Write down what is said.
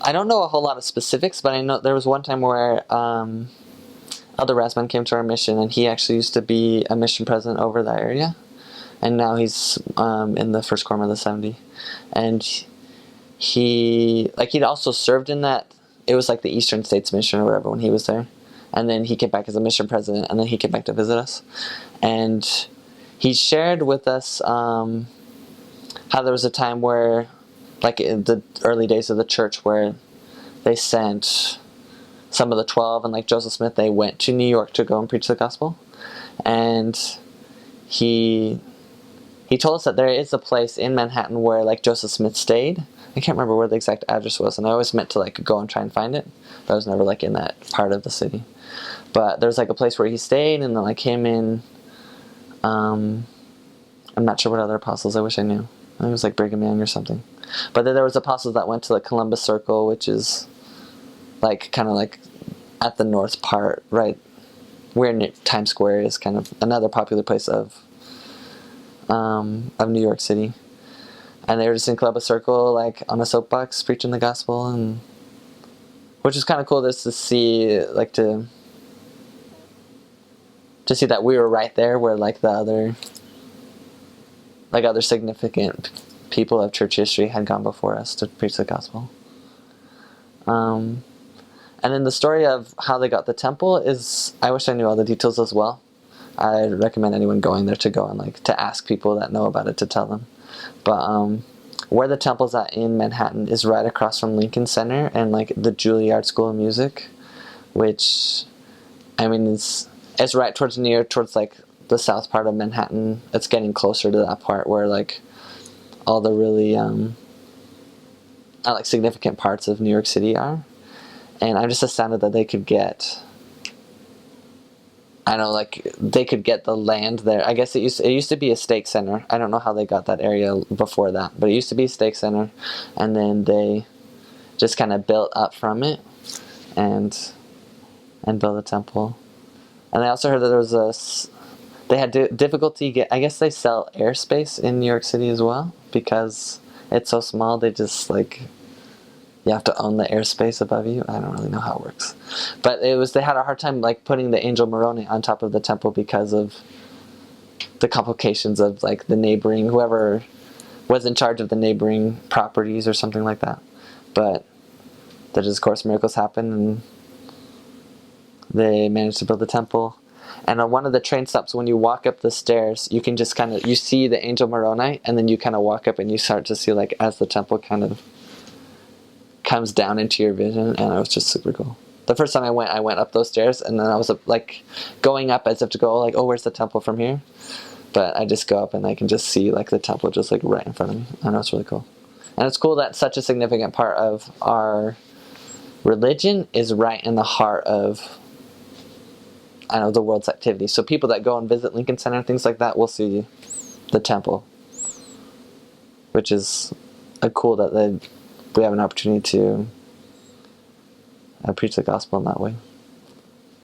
I don't know a whole lot of specifics, but I know there was one time where Elder Rasman came to our mission, and he actually used to be a mission president over that area, and now he's in the First Quorum of the 70, and he'd also served in that. It was like the Eastern States Mission or whatever when he was there, and then he came back as a mission president, and then he came back to visit us, and he shared with us how there was a time where, like in the early days of the church, where they sent some of the 12 and like Joseph Smith, they went to New York to go and preach the gospel. And he told us that there is a place in Manhattan where like Joseph Smith stayed. I can't remember where the exact address was, and I always meant to like go and try and find it, but I was never like in that part of the city. But there's like a place where he stayed, and then like him in I'm not sure what other apostles, I wish I knew. I think it was like Brigham Young or something. But then there was apostles that went to the Columbus Circle, which is like kind of like at the north part, right where Times Square is, kind of another popular place of New York City. And they were just in Columbus Circle, like on a soapbox, preaching the gospel, and which is kind of cool just to see, like to see that we were right there where like the other significant people of church history had gone before us to preach the gospel. And then the story of how they got the temple is, I wish I knew all the details as well. I'd recommend anyone going there to go and like to ask people that know about it to tell them. But where the temple's at in Manhattan is right across from Lincoln Center and like the Juilliard School of Music, which, I mean, it's right towards like the south part of Manhattan. It's getting closer to that part where like all the really like significant parts of New York City are. And I'm just astounded that they could get, they could get the land there. I guess it used to be a stake center. I don't know how they got that area before that, but it used to be a stake center, and then they just kind of built up from it and built a temple. And I also heard that they had difficulty I guess they sell airspace in New York City as well, because it's so small. They just like, you have to own the airspace above you. I don't really know how it works, but they had a hard time like putting the angel Moroni on top of the temple because of the complications of like the neighboring, whoever was in charge of the neighboring properties or something like that. But there just, of course, miracles happen, and they managed to build the temple. And on one of the train stops, when you walk up the stairs, you can just you see the angel Moroni, and then you kind of walk up and you start to see like as the temple kind of comes down into your vision, and it was just super cool. The first time I went up those stairs, and then I was like going up as if to go like, oh, where's the temple from here? But I just go up and I can just see like the temple just like right in front of me. I know, it's really cool. And it's cool that such a significant part of our religion is right in the heart of, I know, the world's activity. So people that go and visit Lincoln Center and things like that will see the temple, which is cool that we have an opportunity to preach the gospel in that way.